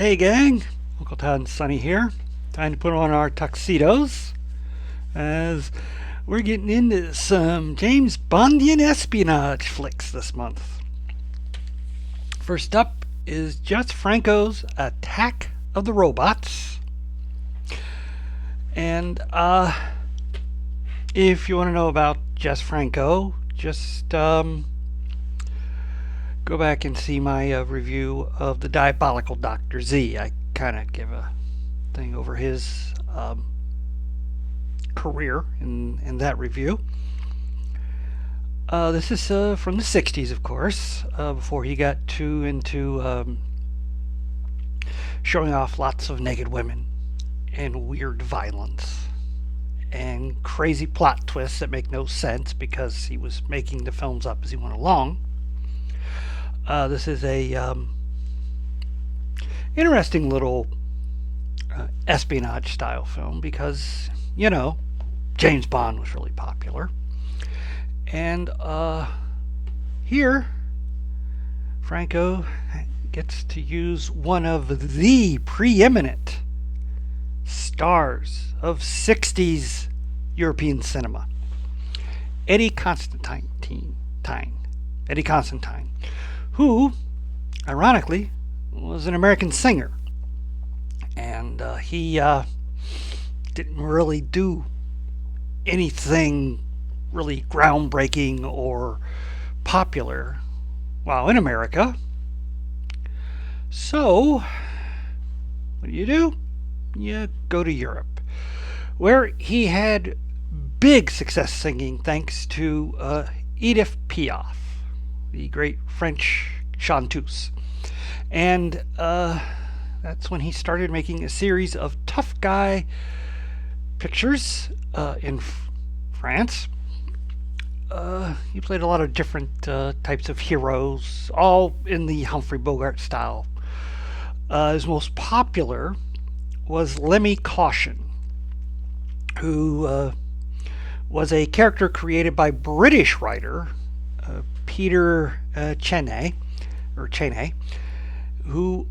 Hey gang, Uncle Todd and Sonny here. Time to put on our tuxedos as we're getting into some James Bondian espionage flicks this month. First up is Jess Franco's Attack of the Robots. And if you want to know about Jess Franco, just go back and see my review of the Diabolical Dr. Z. I kind of give a thing over his career in that review. This is from the 60s, of course, before he got too into showing off lots of naked women and weird violence and crazy plot twists that make no sense because he was making the films up as he went along. This is a interesting little espionage style film because, you know, James Bond was really popular. And here, Franco gets to use one of the preeminent stars of 60s European cinema, Eddie Constantine, who, ironically, was an American singer. And he didn't really do anything really groundbreaking or popular while in America. So, what do? You go to Europe, where he had big success singing thanks to Edith Piaf, the great French chanteuse. And that's when he started making a series of tough guy pictures in France. He played a lot of different types of heroes, all in the Humphrey Bogart style. His most popular was Lemmy Caution, who was a character created by British writer Peter Cheney, who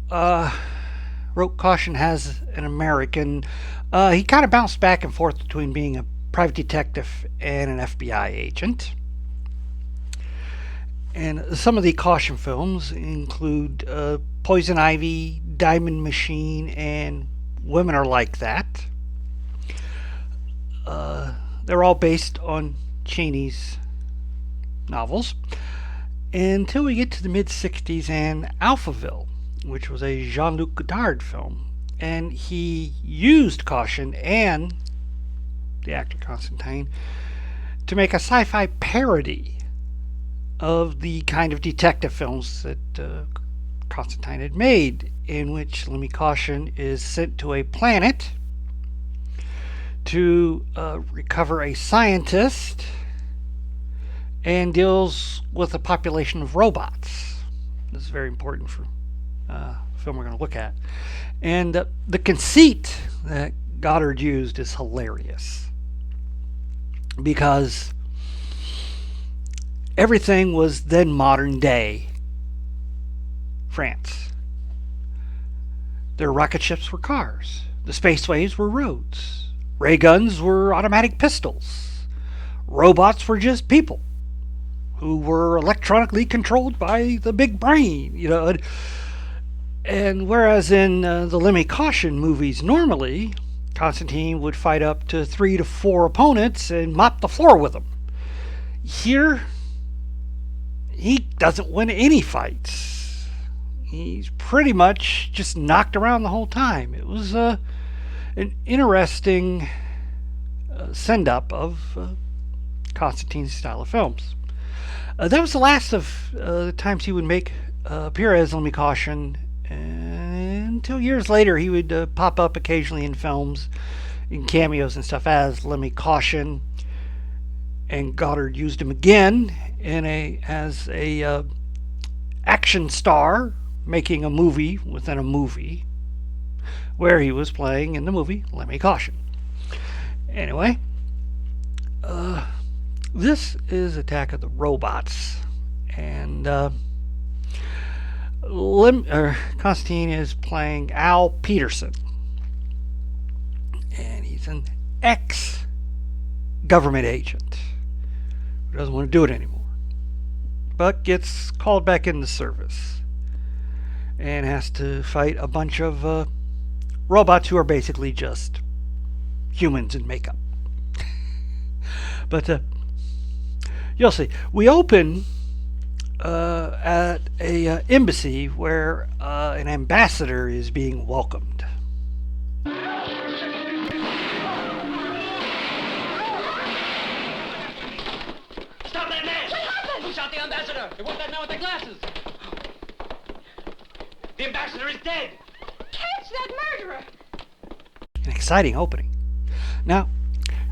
wrote Caution as an American. He kind of bounced back and forth between being a private detective and an FBI agent. And some of the Caution films include Poison Ivy, Diamond Machine, and Women Are Like That. They're all based on Cheney's novels. Until we get to the mid-60s and Alphaville, which was a Jean-Luc Godard film. And he used Caution and the actor Constantine to make a sci-fi parody of the kind of detective films that Constantine had made, in which Lemmy Caution is sent to a planet to recover a scientist and deals with a population of robots. This is very important for the film we're going to look at. And the conceit that Goddard used is hilarious because everything was then modern day France. Their rocket ships were cars. The spaceways were roads. Ray guns were automatic pistols. Robots were just people who were electronically controlled by the big brain, you know. And whereas in the Lemmy Caution movies, normally Constantine would fight up to 3 to 4 opponents and mop the floor with them. Here, he doesn't win any fights. He's pretty much just knocked around the whole time. It was an interesting send-up of Constantine's style of films. That was the last of the times he would appear as Lemmy Caution. Until years later, he would pop up occasionally in films, in cameos and stuff as Lemmy Caution, and Goddard used him again as a action star, making a movie within a movie, where he was playing in the movie Lemmy Caution. Anyway, this is Attack of the Robots, and Constantine is playing Al Peterson, and he's an ex-government agent who doesn't want to do it anymore, but gets called back into service and has to fight a bunch of robots who are basically just humans in makeup. But you'll see. We open at a embassy where an ambassador is being welcomed. Stop that man! What happened? Who shot the ambassador? It wasn't that man with the glasses. The ambassador is dead. Catch that murderer! An exciting opening. Now,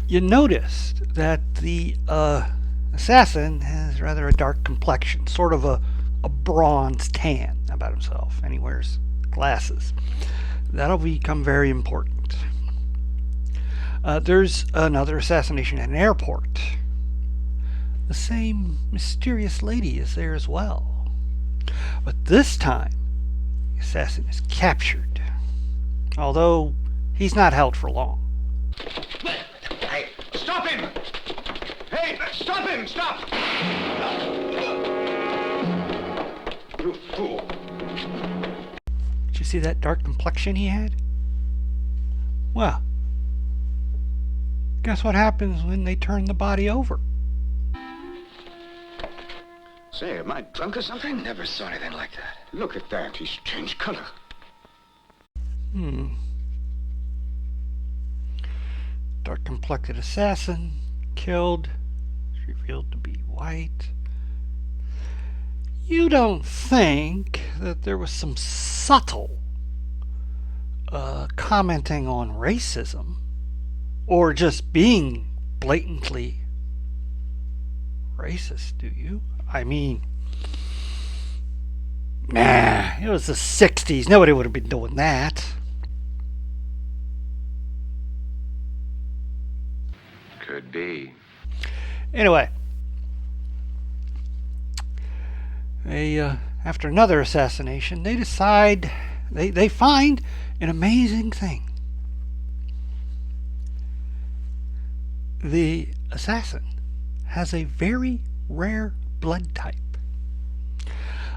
you noticed that the assassin has rather a dark complexion, sort of a bronze tan about himself, and he wears glasses. That'll become very important. There's another assassination at an airport. The same mysterious lady is there as well. But this time, the assassin is captured, although he's not held for long. Hey, stop him! Hey, stop him! Stop! You fool! Did you see that dark complexion he had? Well, guess what happens when they turn the body over? Say, am I drunk or something? Never saw anything like that. Look at that. He's changed color. Dark complected assassin killed. Is revealed to be white. You don't think that there was some subtle commenting on racism or just being blatantly racist, do you? I mean, nah, it was the 60s. Nobody would have been doing that. Could be. Anyway, after another assassination, they decide, they find an amazing thing. The assassin has a very rare blood type.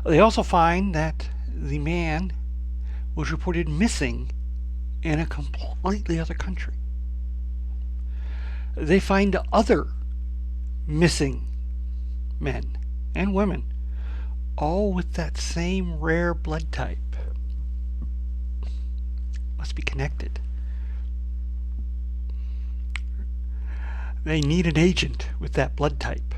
They also find that the man was reported missing in a completely other country. They find other missing men and women, all with that same rare blood type. Must be connected. They need an agent with that blood type.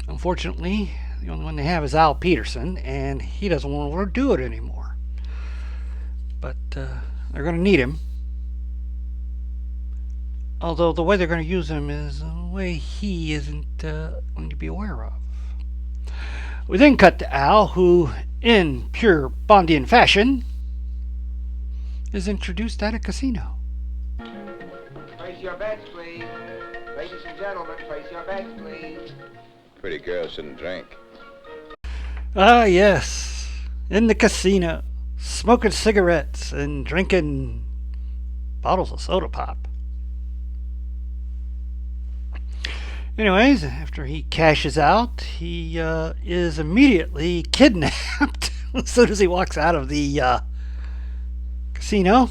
Unfortunately, the only one they have is Al Peterson, and he doesn't want to do it anymore. But they're going to need him. Although the way they're going to use him is a way he isn't going to be aware of. We then cut to Al, who, in pure Bondian fashion, is introduced at a casino. Place your bets, please. Ladies and gentlemen, place your bets, please. Pretty girls shouldn't drink. Ah, yes. In the casino, smoking cigarettes and drinking bottles of soda pop. Anyways, after he cashes out, he is immediately kidnapped as soon as he walks out of the casino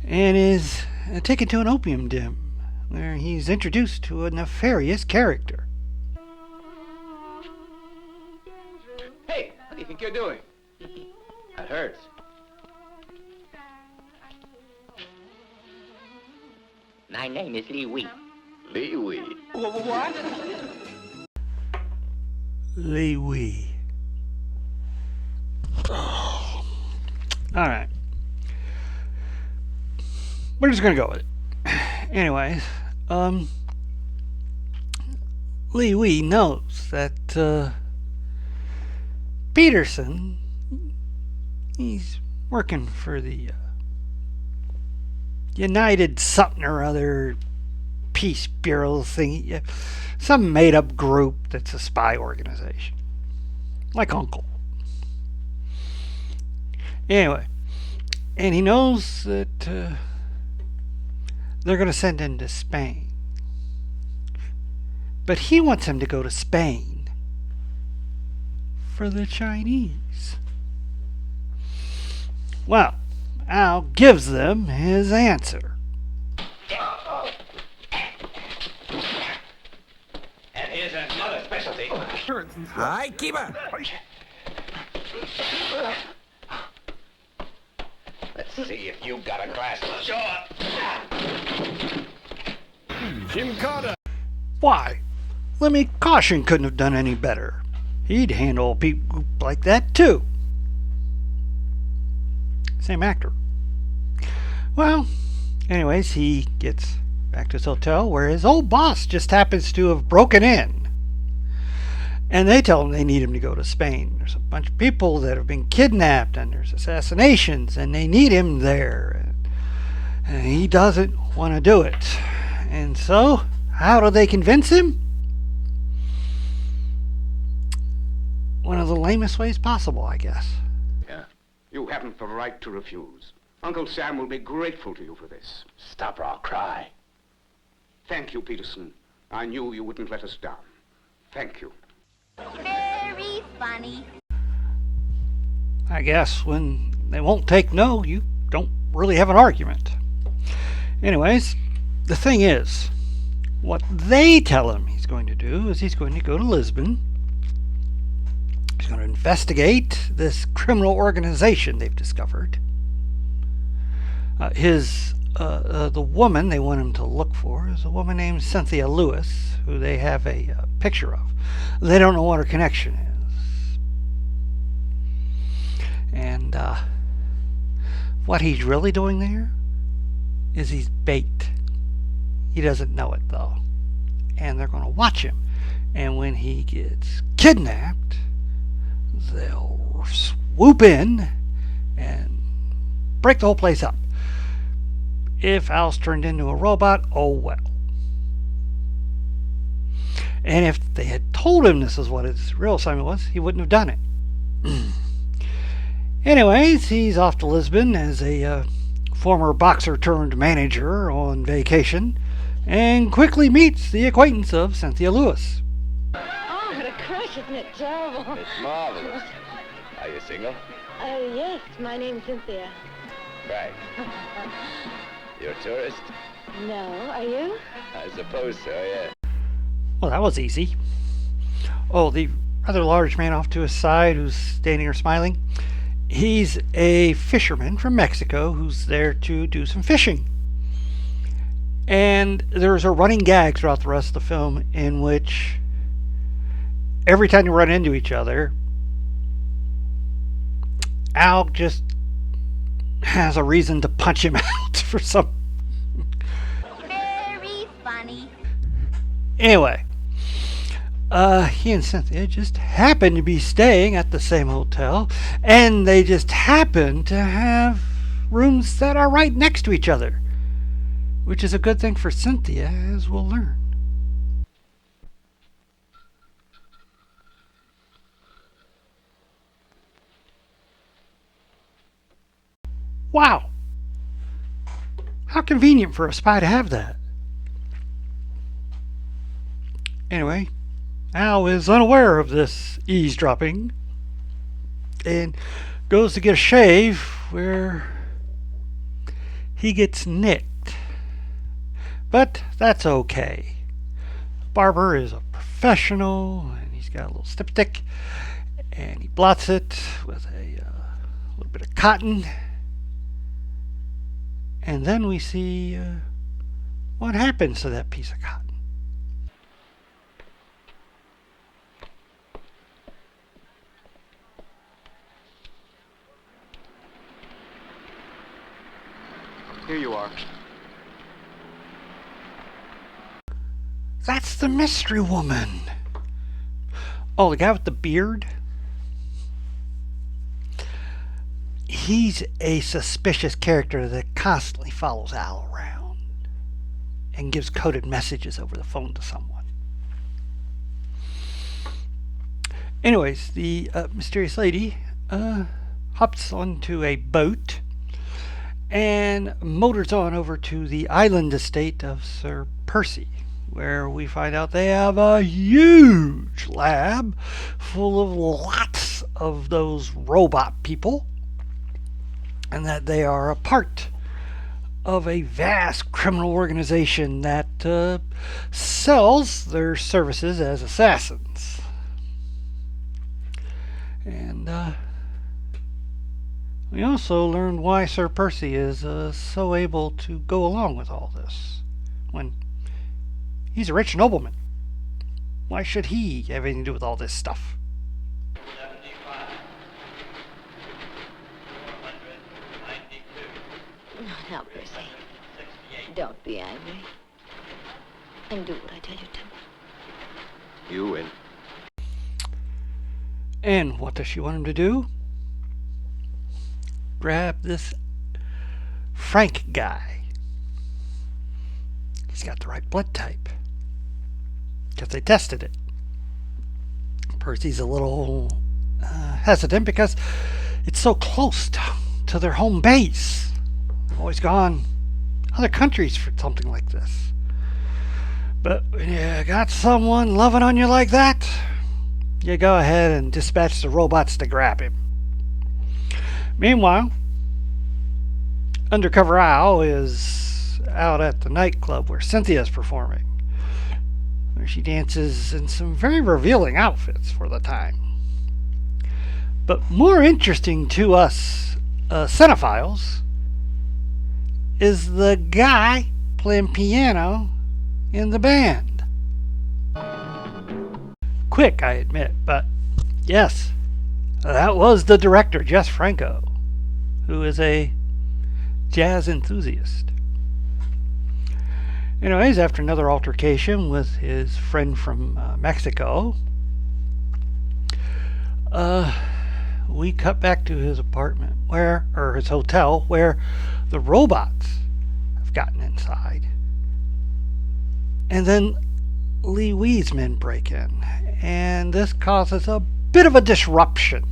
and is taken to an opium den where he's introduced to a nefarious character. Hey, what do you think you're doing? That hurts. My name is Lee Wee. Lee Wee. What? Lee Wee. Oh. All right. We're just going to go with it. Anyways, Lee Wee knows that Peterson, he's working for the United something or other Peace Bureau thing, some made-up group that's a spy organization, like Uncle. Anyway, and he knows that they're going to send him to Spain. But he wants him to go to Spain for the Chinese. Well, Al gives them his answer. And here's another specialty. Hi, keeper. Let's see if you've got a glass. Sure. Jim Carter. Why? Lemmy Caution couldn't have done any better. He'd handle people like that too. Same actor. Well, anyways, he gets back to his hotel where his old boss just happens to have broken in. And they tell him they need him to go to Spain. There's a bunch of people that have been kidnapped and there's assassinations and they need him there. And he doesn't want to do it. And so, how do they convince him? One of the lamest ways possible, I guess. Yeah. You haven't the right to refuse. Uncle Sam will be grateful to you for this. Stop or I'll cry. Thank you, Peterson. I knew you wouldn't let us down. Thank you. Very funny. I guess when they won't take no, you don't really have an argument. Anyways, the thing is, what they tell him he's going to do is he's going to go to Lisbon. He's going to investigate this criminal organization they've discovered. The woman they want him to look for is a woman named Cynthia Lewis, who they have a picture of. They don't know what her connection is. And what he's really doing there is he's bait. He doesn't know it though. And they're going to watch him. And when he gets kidnapped, they'll swoop in and break the whole place up. If Al's turned into a robot, oh well. And if they had told him this is what his real assignment was, he wouldn't have done it. Anyways, he's off to Lisbon as a former boxer turned manager on vacation and quickly meets the acquaintance of Cynthia Lewis. Oh, what a crush, isn't it terrible? It's marvelous. Are you single? Yes, my name's Cynthia. Right. You're a tourist? No, are you? I suppose so, yeah. Well, that was easy. Oh, the rather large man off to his side who's standing there smiling. He's a fisherman from Mexico who's there to do some fishing. And there's a running gag throughout the rest of the film in which every time you run into each other, Al just has a reason to punch him out for some. Very funny. Anyway, he and Cynthia just happen to be staying at the same hotel, and they just happen to have rooms that are right next to each other, which is a good thing for Cynthia, as we'll learn. Wow! How convenient for a spy to have that. Anyway, Al is unaware of this eavesdropping and goes to get a shave where he gets nicked. But that's okay. The barber is a professional and he's got a little stipstick and he blots it with a little bit of cotton. And then we see what happens to that piece of cotton. Here you are. That's the mystery woman. Oh, the guy with the beard? He's a suspicious character that constantly follows Al around and gives coded messages over the phone to someone. Anyways, the mysterious lady hops onto a boat and motors on over to the island estate of Sir Percy, where we find out they have a huge lab full of lots of those robot people, and that they are a part of a vast criminal organization that sells their services as assassins. And we also learned why Sir Percy is so able to go along with all this when he's a rich nobleman. Why should he have anything to do with all this stuff? 75, 492, Now, Percy, 68. don't be angry. And do what I tell you to. You win. And what does she want him to do? Grab this Frank guy. He's got the right blood type, because they tested it. Percy's a little hesitant because it's so close to their home base. They've always gone other countries for something like this. But when you got someone loving on you like that, you go ahead and dispatch the robots to grab him. Meanwhile, Undercover Al is out at the nightclub where Cynthia's performing, where she dances in some very revealing outfits for the time. But more interesting to us cinephiles is the guy playing piano in the band. Quick, I admit, but yes, that was the director, Jess Franco, who is a jazz enthusiast. Anyways, after another altercation with his friend from Mexico, we cut back to his apartment, or his hotel, where the robots have gotten inside. And then Lee Wee's men break in, and this causes a bit of a disruption.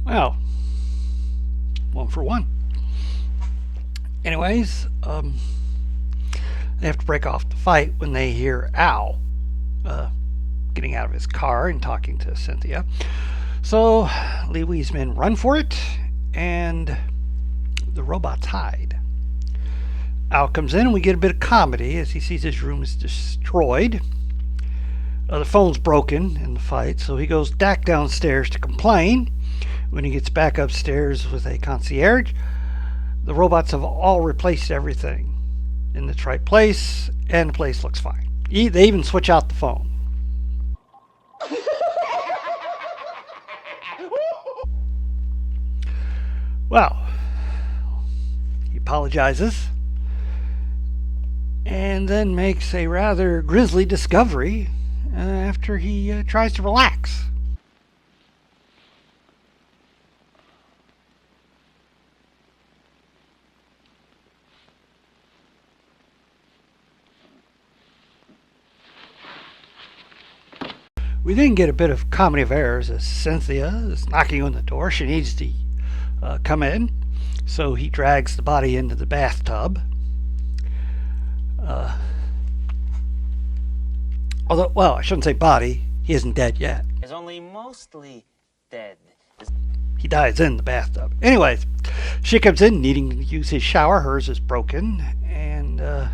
Well, one for one. Anyways, they have to break off the fight when they hear Al getting out of his car and talking to Cynthia. So Lee Wee's men run for it, and the robots hide. Al comes in, and we get a bit of comedy as he sees his room is destroyed. The phone's broken in the fight, so he goes back downstairs to complain. When he gets back upstairs with a concierge, the robots have all replaced everything in its right place, and the place looks fine. They even switch out the phone. Well, he apologizes and then makes a rather grisly discovery after he tries to relax. We then get a bit of comedy of errors as Cynthia is knocking on the door. She needs to come in, so he drags the body into the bathtub. Although, well, I shouldn't say body. He isn't dead yet. Is only mostly dead. He dies in the bathtub. Anyways, she comes in needing to use his shower. Hers is broken, and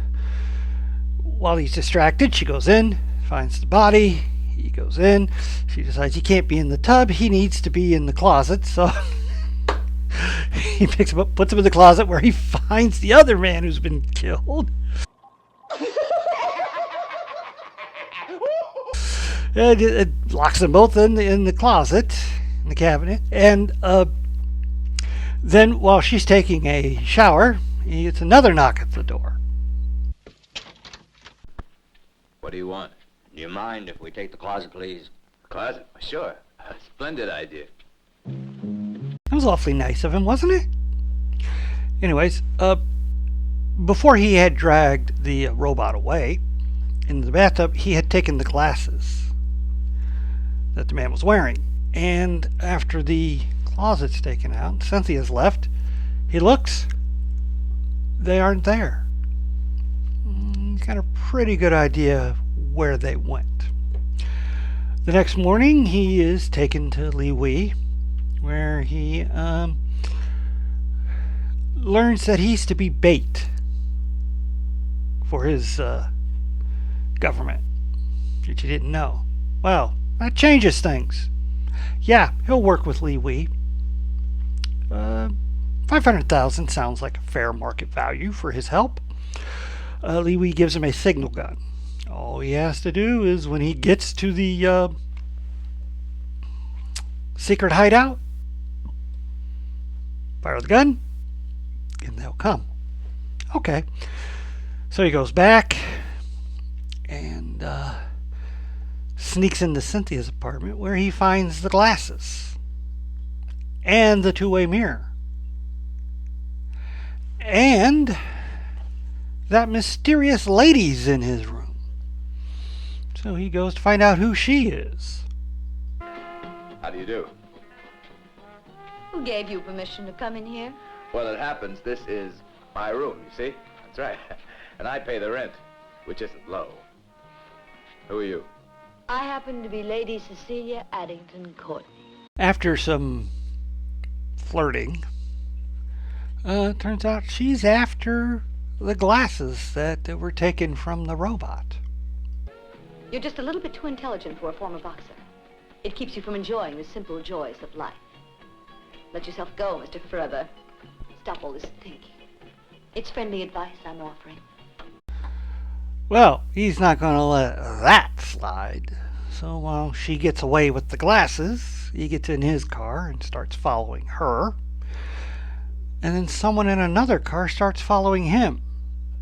while he's distracted, she goes in, finds the body. He goes in. She decides he can't be in the tub. He needs to be in the closet, so he picks him up, puts him in the closet where he finds the other man who's been killed. And it locks them both in the closet, in the cabinet. And then while she's taking a shower, he gets another knock at the door. What do you want? Do you mind if we take the closet, please? Closet? Sure. A splendid idea. That was awfully nice of him, wasn't it? Anyways, before he had dragged the robot away in the bathtub, he had taken the glasses that the man was wearing. And after the closet's taken out, Cynthia's left, he looks, they aren't there. He's got a pretty good idea where they went. The next morning, he is taken to Li Wei, where he learns that he's to be bait for his government, which he didn't know. Well, that changes things. Yeah, he'll work with Li Wei. 500,000 sounds like a fair market value for his help. Li Wei gives him a signal gun. All he has to do is, when he gets to the secret hideout, fire the gun, and they'll come. Okay. So he goes back and sneaks into Cynthia's apartment, where he finds the glasses and the two-way mirror and that mysterious lady's in his room. So he goes to find out who she is. How do you do? Who gave you permission to come in here? Well, it happens this is my room, you see? That's right. And I pay the rent, which isn't low. Who are you? I happen to be Lady Cecilia Addington Courtney. After some flirting, turns out she's after the glasses that were taken from the robot. You're just a little bit too intelligent for a former boxer. It keeps you from enjoying the simple joys of life. Let yourself go, Mr. Forever. Stop all this thinking. It's friendly advice I'm offering. Well, he's not going to let that slide. So while she gets away with the glasses, he gets in his car and starts following her. And then someone in another car starts following him.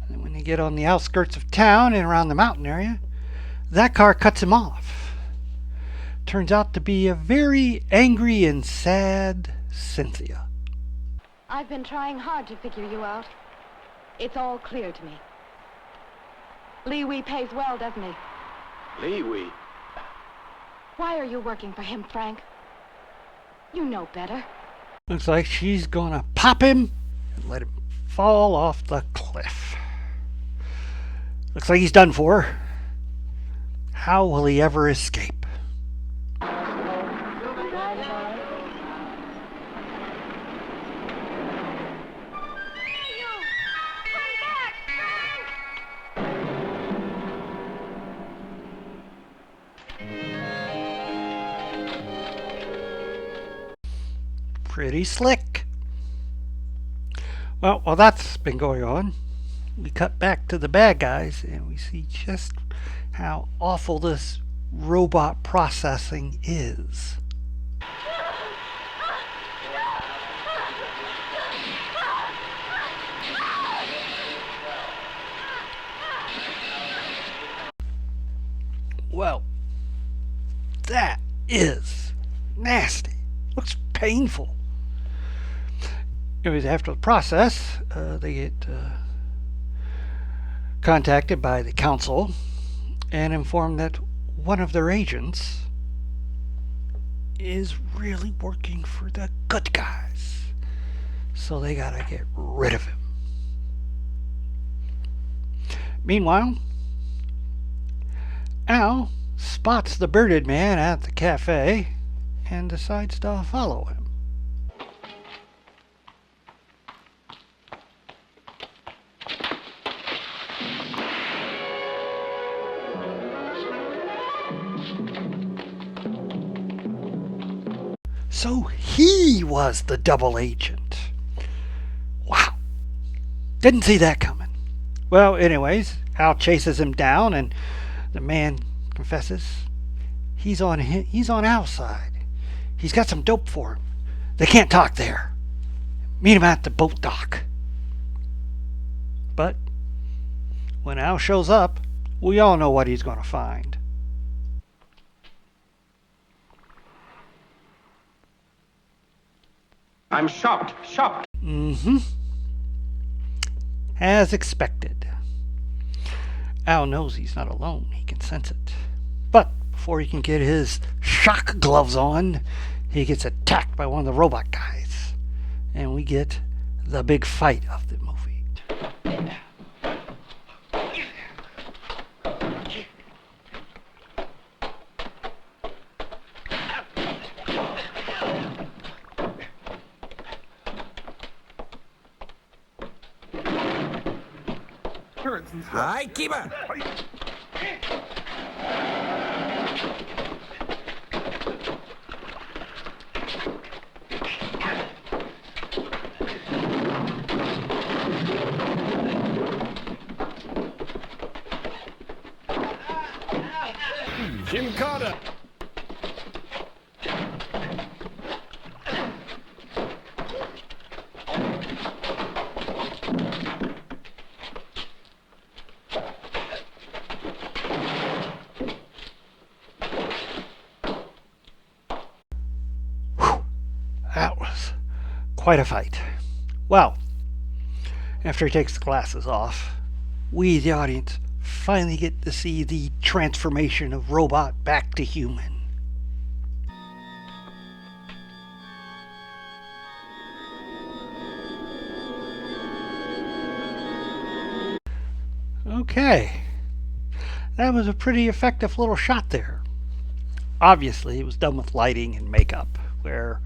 And when they get on the outskirts of town and around the mountain area, that car cuts him off. Turns out to be a very angry and sad Cynthia. I've been trying hard to figure you out. It's all clear to me. Li Wei pays well, doesn't he? Li Wei? Why are you working for him, Frank? You know better. Looks like she's gonna pop him and let him fall off the cliff. Looks like he's done for. How will he ever escape? Pretty slick. Well, while that's been going on, we cut back to the bad guys and we see just how awful this robot processing is. Well, that is nasty. Looks painful. Anyways, after the process, they get contacted by the council and informed that one of their agents is really working for the good guys. So they gotta get rid of him. Meanwhile, Al spots the bearded man at the cafe and decides to follow him. So he was the double agent. Wow. Didn't see that coming. Well, anyways, Al chases him down and the man confesses he's on Al's side. He's got some dope for him. They can't talk there. Meet him at the boat dock. But when Al shows up, we all know what he's going to find. I'm shocked. Mm-hmm. As expected. Al knows he's not alone. He can sense it. But before he can get his shock gloves on, he gets attacked by one of the robot guys. And we get the big fight of the movie. Hi, keeper. Jim Carter. That was quite a fight. Well, after he takes the glasses off, we, the audience, finally get to see the transformation of robot back to human. Okay. That was a pretty effective little shot there. Obviously, it was done with lighting and makeup, where,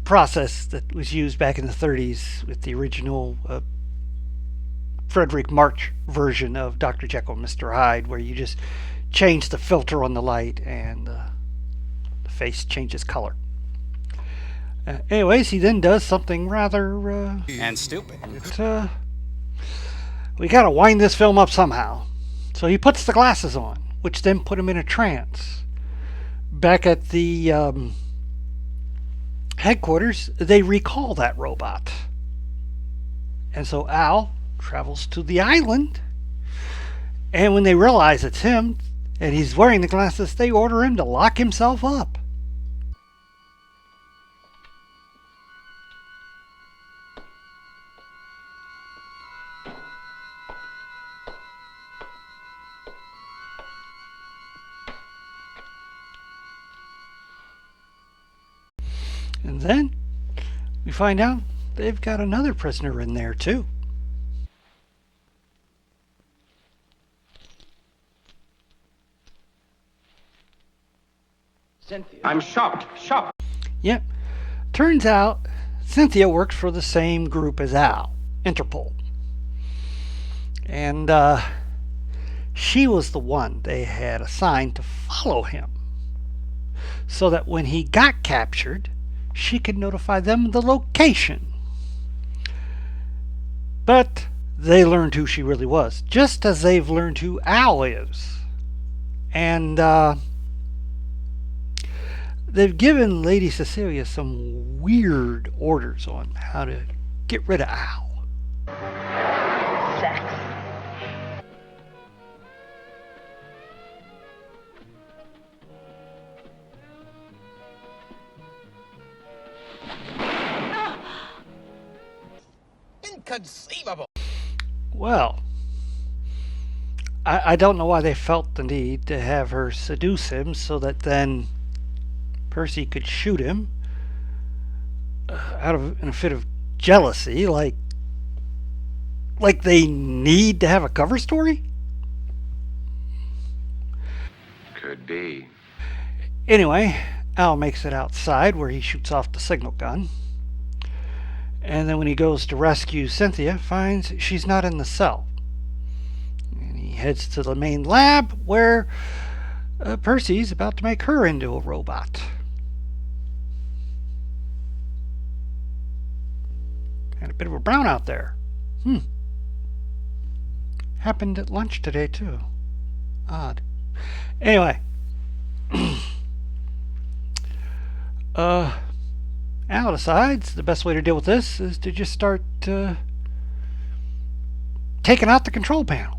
process that was used back in the 30s with the original Frederick March version of Dr. Jekyll and Mr. Hyde, where you just change the filter on the light and the face changes color. Anyways, he then does something rather And stupid. we gotta wind this film up somehow. So he puts the glasses on, which then put him in a trance. Back at the headquarters, they recall that robot. And so Al travels to the island, and when they realize it's him and he's wearing the glasses, they order him to lock himself up. And then we find out they've got another prisoner in there too. Cynthia. I'm shocked. Yep. Turns out Cynthia works for the same group as Al, Interpol. And she was the one they had assigned to follow him, so that when he got captured, she could notify them the location. But they learned who she really was, just as they've learned who Al is. And they've given Lady Cecilia some weird orders on how to get rid of Al. Sex. Inconceivable. Well, I don't know why they felt the need to have her seduce him so that then Percy could shoot him in a fit of jealousy, like they need to have a cover story. Could be. Anyway, Al makes it outside where he shoots off the signal gun. And then when he goes to rescue Cynthia, finds she's not in the cell. And he heads to the main lab where Percy's about to make her into a robot. Had a bit of a brownout there. Happened at lunch today, too. Odd. Anyway. Al decides the best way to deal with this is to just start taking out the control panel.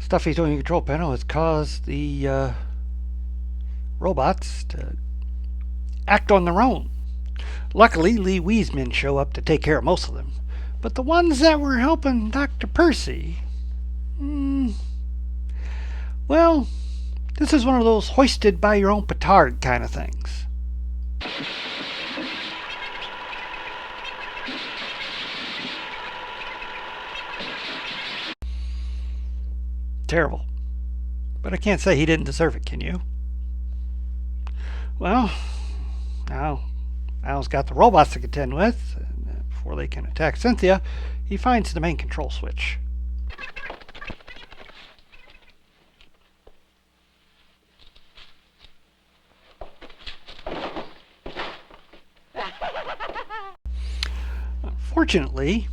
stuff he's doing in the control panel has caused the robots to act on their own. Luckily, Lee Wee's men show up to take care of most of them. But the ones that were helping Dr. Percy, well, this is one of those hoisted by your own petard kind of things. Terrible. But I can't say he didn't deserve it, can you? Well, now Al's got the robots to contend with, and before they can attack Cynthia, he finds the main control switch. Unfortunately,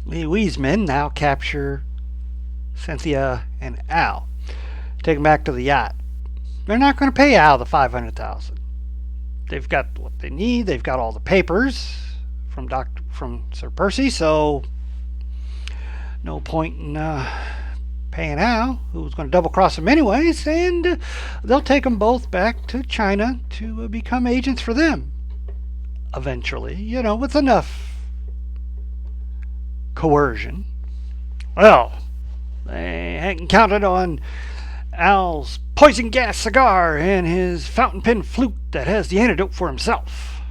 Lee Wee's men now capture Cynthia and Al. Take them back to the yacht. They're not going to pay Al the $500,000. They've got what they need. They've got all the papers from Sir Percy, so no point in paying Al, who's going to double cross them anyways, and they'll take them both back to China to become agents for them. Eventually, with enough coercion. Well, they hadn't counted on Al's poison gas cigar and his fountain pen flute that has the antidote for himself.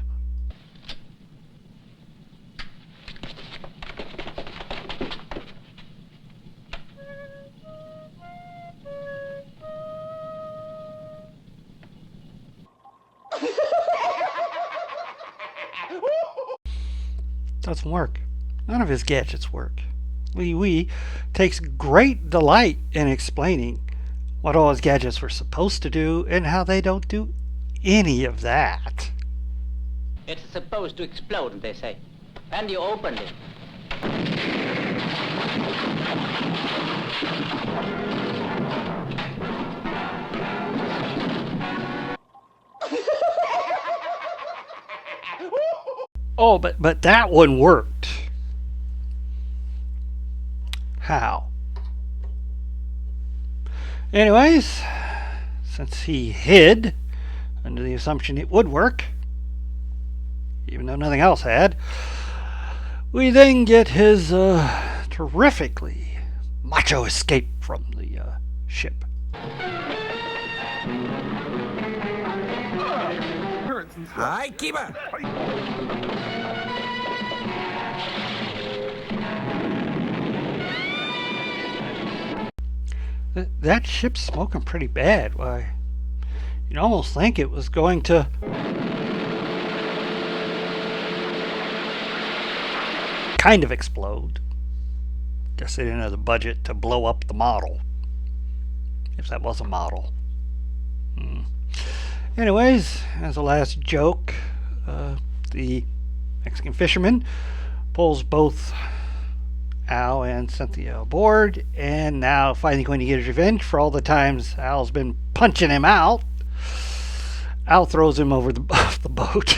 Doesn't work. None of his gadgets work. Lee Wee takes great delight in explaining what all his gadgets were supposed to do and how they don't do any of that. It's supposed to explode, they say. And you opened it. Oh, but that one worked. How? Anyways, since he hid under the assumption it would work, even though nothing else had, we then get his terrifically macho escape from the ship. Hi, keeper. That ship's smoking pretty bad. Why, you'd almost think it was going to kind of explode. Guess they didn't have the budget to blow up the model, if that was a model. Anyways, as a last joke, the Mexican fisherman pulls both Al and Cynthia aboard, and now finally going to get his revenge for all the times Al's been punching him out. Al throws him over off the boat.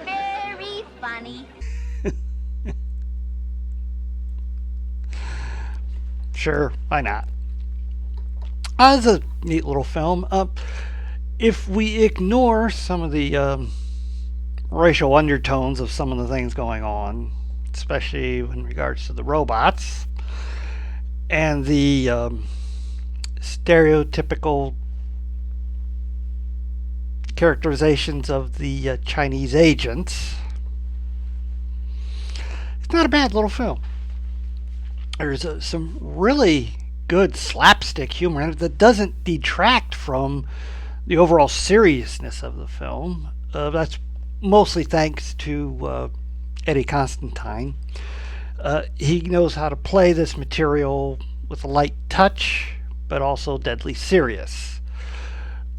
Very funny. Sure, why not? It's a neat little film. If we ignore some of the racial undertones of some of the things going on, especially in regards to the robots and the stereotypical characterizations of the Chinese agents, it's not a bad little film. There's some really good slapstick humor in it that doesn't detract from the overall seriousness of the film. That's mostly thanks to Eddie Constantine. He knows how to play this material with a light touch, but also deadly serious.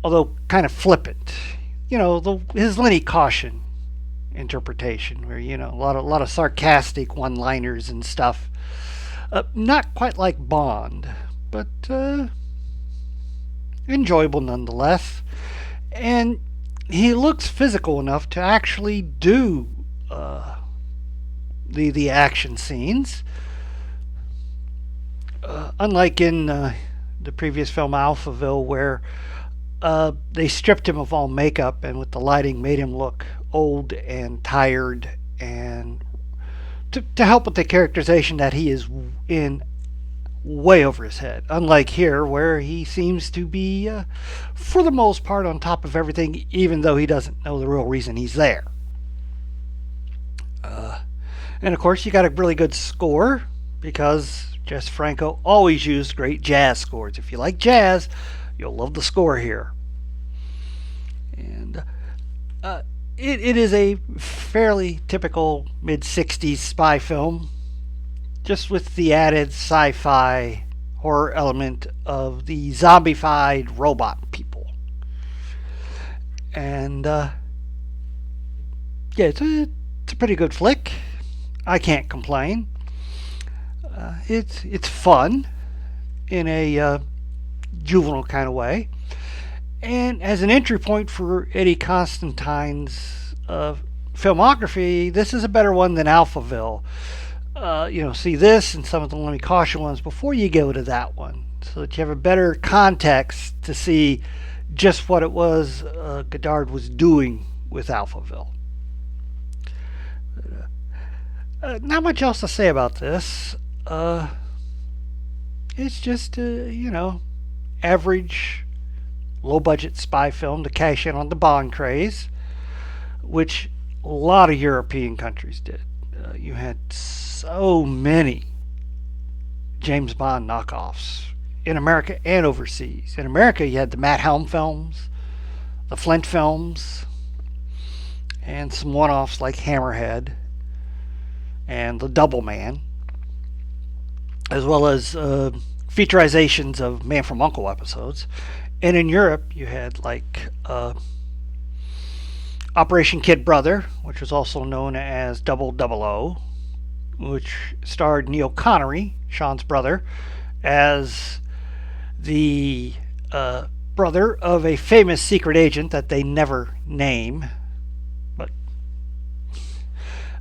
Although kind of flippant. His Lenny Caution interpretation, where, a lot of sarcastic one-liners and stuff. Not quite like Bond, but enjoyable nonetheless. And he looks physical enough to actually do the action scenes. Unlike in the previous film Alphaville, where they stripped him of all makeup and with the lighting made him look old and tired, and to help with the characterization that he is in way over his head. Unlike here, where he seems to be, for the most part, on top of everything, even though he doesn't know the real reason he's there. And of course, you got a really good score, because Jess Franco always used great jazz scores. If you like jazz, you'll love the score here. And it is a fairly typical mid-60s spy film, just with the added sci-fi horror element of the zombified robot people. And yeah, it's a pretty good flick. I can't complain. It's fun in a juvenile kind of way, and as an entry point for Eddie Constantine's filmography, this is a better one than Alphaville. See this and some of the Let Me Caution ones before you go to that one, so that you have a better context to see just what it was Godard was doing with Alphaville. Not much else to say about this. It's just average low-budget spy film to cash in on the Bond craze, which a lot of European countries did. You had so many James Bond knockoffs in America and overseas. In America, you had the Matt Helm films, the Flint films, and some one-offs like Hammerhead and The Double Man, as well as featurizations of Man from U.N.C.L.E. episodes. And in Europe, you had like Operation Kid Brother, which was also known as 000, which starred Neil Connery, Sean's brother, as the brother of a famous secret agent that they never name, but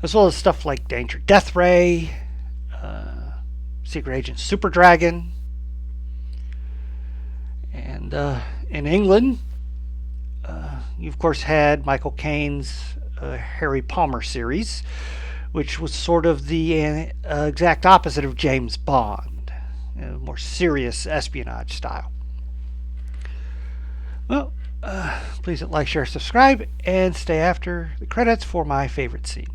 as well as stuff like Danger Death Ray, Secret Agent Super Dragon, and in England, you of course had Michael Caine's Harry Palmer series, which was sort of the exact opposite of James Bond, more serious espionage style. Well, please hit like, share, subscribe, and stay after the credits for my favorite scene.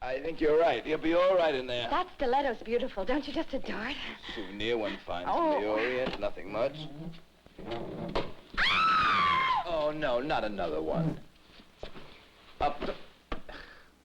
I think you're right. You'll be all right in there. That stiletto's beautiful. Don't you just adore it? Souvenir one finds Oh. from the Orient. Nothing much. Oh, no, not another one. Up.